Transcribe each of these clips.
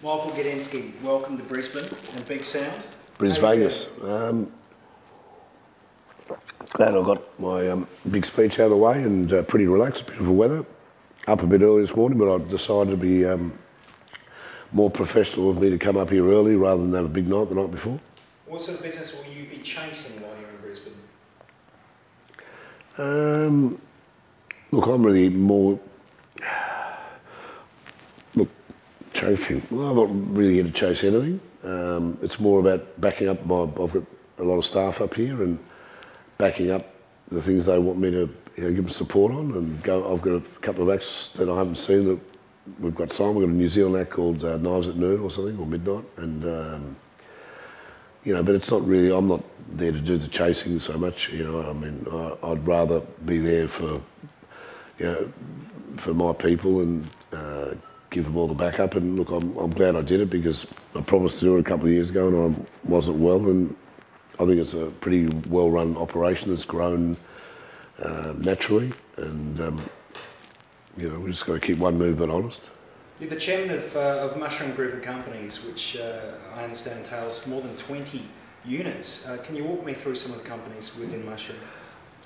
Michael Gudensky, welcome to Brisbane and Big Sound. Bris How you Vegas. Glad I got my big speech out of the way and pretty relaxed, beautiful weather. Up a bit early this morning, but I decided to be more professional of me to come up here early rather than have a big night the night before. What sort of business will you be chasing while you're in Brisbane? Look, I'm really more... Look, chasing. Well, I'm not really here to chase anything. It's more about backing up I've got a lot of staff up here and backing up the things they want me to give them support on and go. I've got a couple of acts that I haven't seen that we've got signed. We've got a New Zealand act called Knives at Noon or something, or Midnight, and but it's not really, I'm not there to do the chasing so much, I mean, I'd rather be there for, for my people and give them all the backup. And look, I'm glad I did it because I promised to do it a couple of years ago and I wasn't well, and I think it's a pretty well-run operation that's grown naturally, and we just got to keep one movement honest. You're the chairman of Mushroom Group of Companies, which I understand entails more than 20 units. Can you walk me through some of the companies within Mushroom?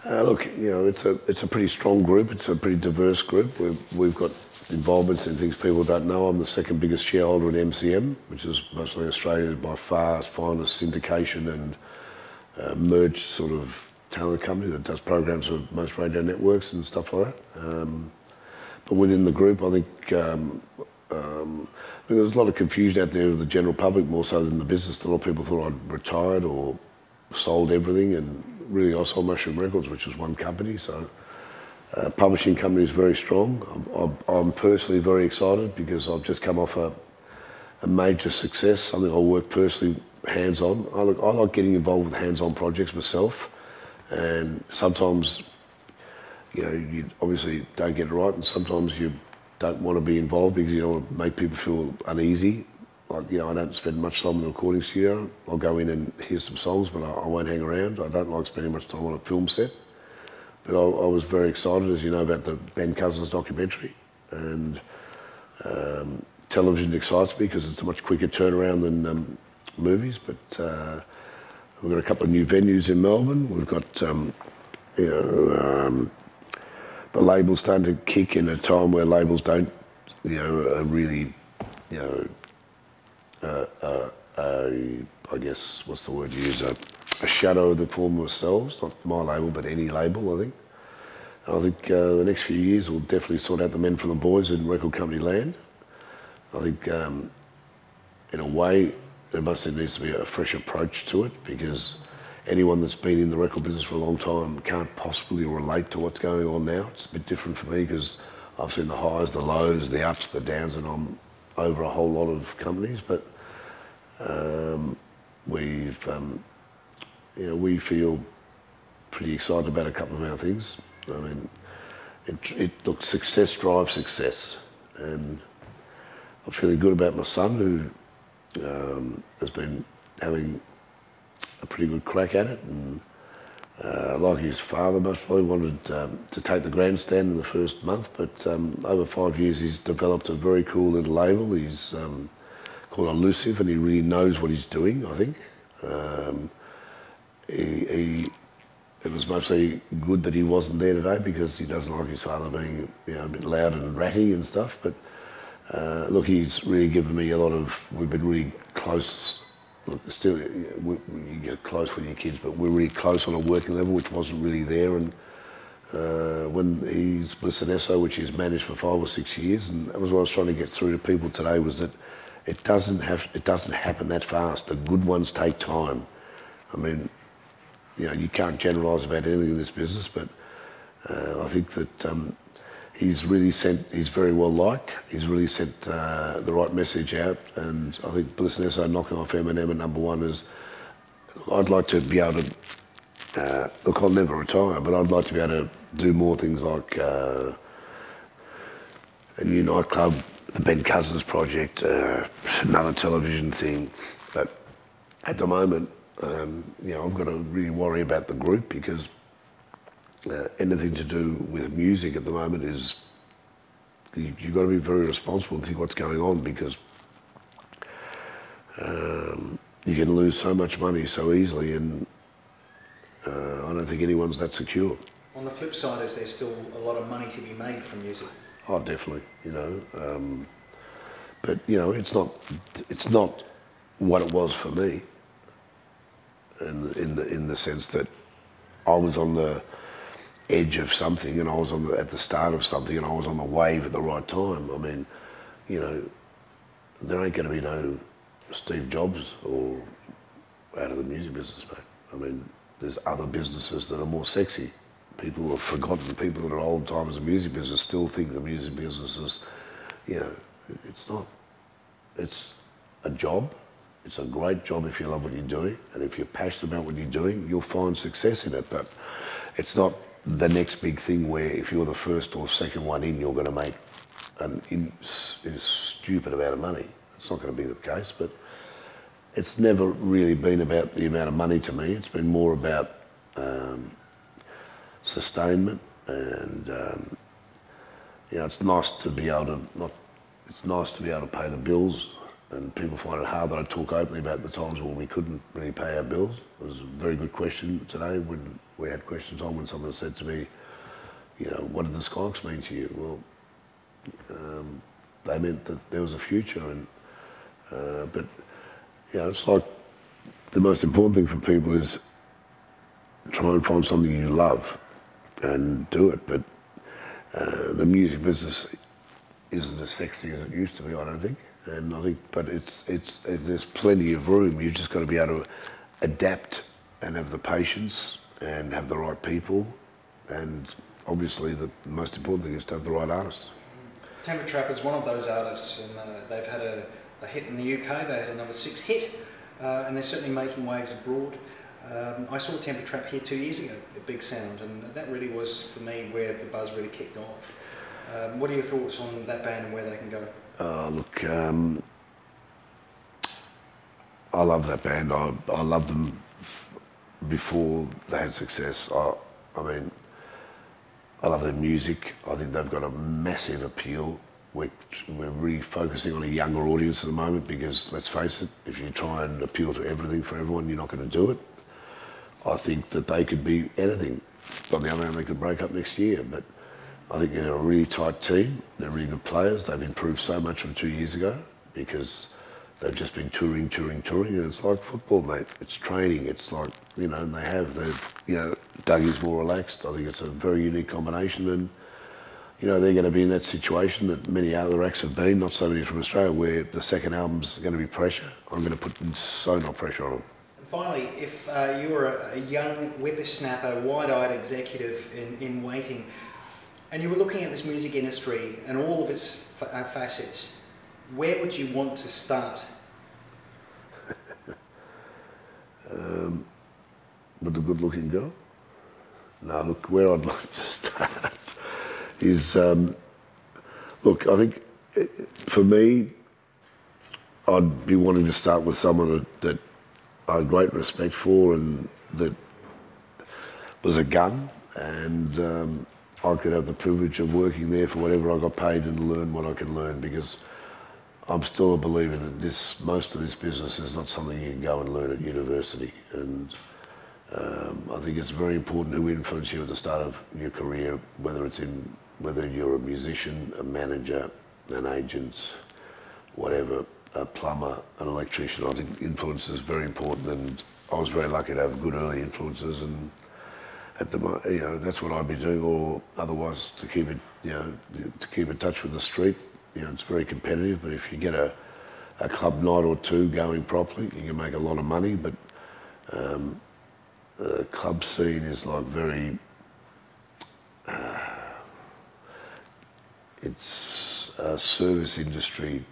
Look, it's a pretty strong group. It's a pretty diverse group. We've got involvements in things people don't know. I'm the second biggest shareholder in MCM, which is mostly Australia's by far finest syndication and merged sort of talent company that does programs for most radio networks and stuff like that. But within the group, I think there's a lot of confusion out there with the general public, more so than the business. A lot of people thought I'd retired or sold everything, and really I sold Mushroom Records, which was one company. So publishing company is very strong. I'm personally very excited because I've just come off a major success, something I work personally hands-on. I like getting involved with hands-on projects myself, and sometimes you obviously don't get it right, and sometimes you don't want to be involved because you don't want to make people feel uneasy. Like, I don't spend much time in the recording studio. I'll go in and hear some songs, but I won't hang around. I don't like spending much time on a film set. But I was very excited, as you know, about the Ben Cousins documentary, and television excites me because it's a much quicker turnaround than movies. But we've got a couple of new venues in Melbourne. We've got the labels starting to kick in a time where labels don't, really, I guess, what's the word you use, a shadow of the former selves, not my label, but any label, I think. And I think the next few years will definitely sort out the men from the boys in record company land. I think, in a way, there needs to be a fresh approach to it, because anyone that's been in the record business for a long time can't possibly relate to what's going on now. It's a bit different for me because I've seen the highs, the lows, the ups, the downs, and I'm over a whole lot of companies. But we feel pretty excited about a couple of our things. I mean, look, success drives success, and I'm feeling good about my son, who has been having a pretty good crack at it, and like his father most probably wanted to take the grandstand in the first month, but over 5 years he's developed a very cool little label. He's called Elusive, and he really knows what he's doing, I think. It was mostly good that he wasn't there today because he doesn't like his father being a bit loud and ratty and stuff, but look, he's really given me a lot of, we've been really close. Look, still, you get close with your kids, but we're really close on a working level, which wasn't really there. And when he's Bliss and Esso, which he's managed for 5 or 6 years, and that was what I was trying to get through to people today, was that it doesn't happen that fast. The good ones take time. I mean, you can't generalise about anything in this business, but I think that he's very well liked. He's really sent the right message out, and I think Bliss and Esso knocking off Eminem at number one is, I'd like to be able to, look, I'll never retire, but I'd like to be able to do more things like a new nightclub, the Ben Cousins project, another television thing. But at the moment, I've got to really worry about the group, because anything to do with music at the moment is, you've got to be very responsible and think what's going on, because You can lose so much money so easily, and I don't think anyone's that secure. On the flip side, is there still a lot of money to be made from music? Oh, definitely, but it's not what it was for me, and in the sense that I was on the edge of something, and I was at the start of something, and I was on the wave at the right time. I mean, there ain't going to be no Steve Jobs or out of the music business, mate. I mean, there's other businesses that are more sexy. People have forgotten. People that are old timers in the music business still think the music business is, it's not. It's a job. It's a great job if you love what you're doing, and if you're passionate about what you're doing, you'll find success in it. But it's not the next big thing where if you're the first or second one in, you're going to make a stupid amount of money. It's not going to be the case, but it's never really been about the amount of money to me. It's been more about sustainment, and it's nice to be able to It's nice to be able to pay the bills, and people find it hard that I talk openly about the times when we couldn't really pay our bills. It was a very good question today when we had questions on when someone said to me, what did the Skunks mean to you? Well, they meant that there was a future, and but it's like the most important thing for people is try and find something you love and do it. But the music business isn't as sexy as it used to be, I don't think. And I think, but there's plenty of room. You've just got to be able to adapt and have the patience and have the right people. And obviously, the most important thing is to have the right artists. Temper Trap is one of those artists, and they've had a hit in the UK. They had another 6 hit, and they're certainly making waves abroad. I saw Temper Trap here 2 years ago at Big Sound, and that really was, for me, where the buzz really kicked off. What are your thoughts on that band and where they can go? Look, I love that band. I loved them before they had success. I mean, I love their music. I think they've got a massive appeal. We're really focusing on a younger audience at the moment because, let's face it, if you try and appeal to everything for everyone, you're not going to do it. I think that they could be anything. On the other hand, they could break up next year, but I think they're a really tight team. They're really good players. They've improved so much from 2 years ago because they've just been touring, and it's like football, mate. It's training. It's like, and Dougie's more relaxed. I think it's a very unique combination, and they're going to be in that situation that many other acts have been, not so many from Australia, where the second album's going to be pressure. I'm going to put so much pressure on them. And finally, if you were a young whippersnapper, wide-eyed executive in waiting, and you were looking at this music industry and all of its facets, where would you want to start? With a good-looking girl? No, look, where I'd like to start is, look, I think for me, I'd be wanting to start with someone that I had great respect for and that was a gun, and I could have the privilege of working there for whatever I got paid and learn what I can learn, because I'm still a believer that most of this business is not something you can go and learn at university, and I think it's very important who influence you at the start of your career, whether you're a musician, a manager, an agent, whatever, a plumber, an electrician. I think influence is very important, and I was very lucky to have good early influences, and that's what I'd be doing, or otherwise to keep in touch with the street. It's very competitive, but if you get a club night or two going properly, you can make a lot of money. But the club scene is like very, it's a service industry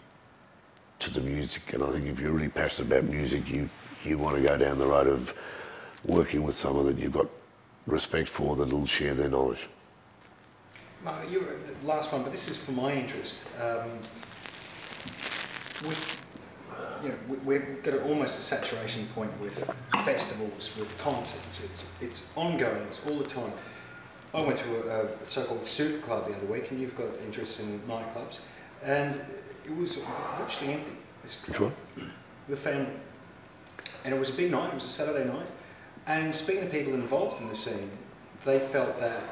to the music, and I think if you're really passionate about music, you want to go down the road of working with someone that you've got respect for, that will share their knowledge. You're the last one, but this is for my interest. We've got almost a saturation point with festivals, with concerts. It's ongoing, it's all the time. I went to a so-called Super Club the other week, and you've got interest in nightclubs, and it was virtually empty. Which one? with family. And it was a big night, it was a Saturday night. And speaking to people involved in the scene, they felt that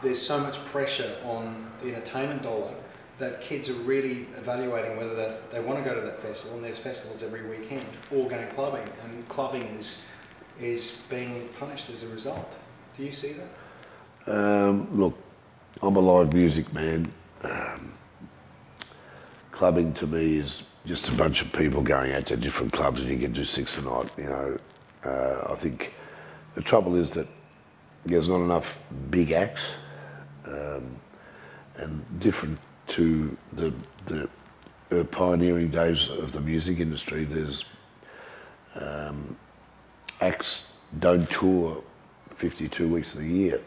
there's so much pressure on the entertainment dollar that kids are really evaluating whether they want to go to that festival, and there's festivals every weekend, or going clubbing, and clubbing is being punished as a result. Do you see that? Look, I'm a live music man. Clubbing to me is just a bunch of people going out to different clubs and you can do 6 a night, you know. I think the trouble is that there's not enough big acts, and different to the pioneering days of the music industry, there's acts don't tour 52 weeks of the year,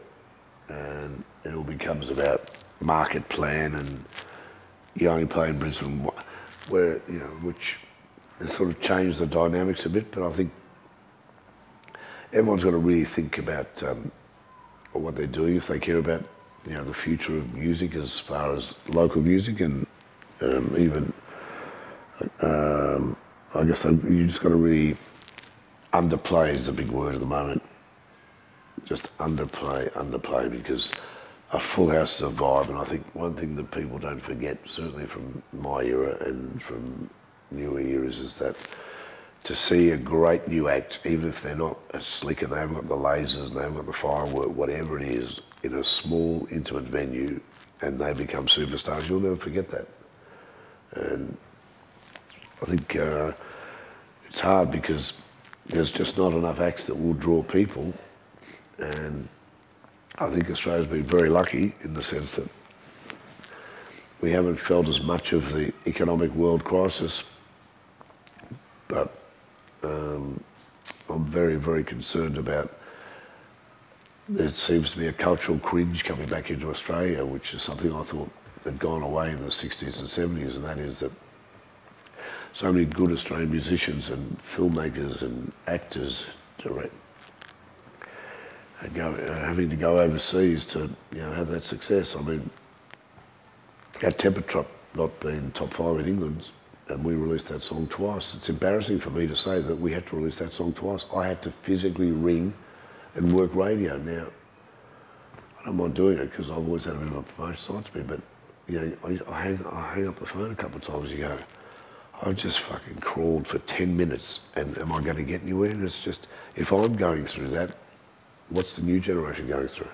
and it all becomes about market plan, and you only play in Brisbane, where, you know, which has sort of changed the dynamics a bit. But I think everyone's got to really think about what they're doing if they care about, you know, the future of music as far as local music, and even I guess you just got to really underplay is the big word at the moment. Just underplay, because a full house is a vibe, and I think one thing that people don't forget, certainly from my era and from newer eras, is that to see a great new act, even if they're not as slick and they haven't got the lasers and they haven't got the firework, whatever it is, in a small, intimate venue, and they become superstars, you'll never forget that. And I think it's hard because there's just not enough acts that will draw people, and I think Australia's been very lucky in the sense that we haven't felt as much of the economic world crisis, but I'm very, very concerned about, there seems to be a cultural cringe coming back into Australia, which is something I thought had gone away in the 60s and 70s, and that is that so many good Australian musicians and filmmakers and actors having to go overseas to, you know, have that success. I mean, our Temper Trap not being top 5 in England, and we released that song twice. It's embarrassing for me to say that we had to release that song twice. I had to physically ring and work radio. Now, I don't mind doing it because I've always had a bit of a promotion side to me, but, you know, I hang up the phone a couple of times and you go, I've just fucking crawled for 10 minutes and am I going to get anywhere? And it's just, if I'm going through that, what's the new generation going through?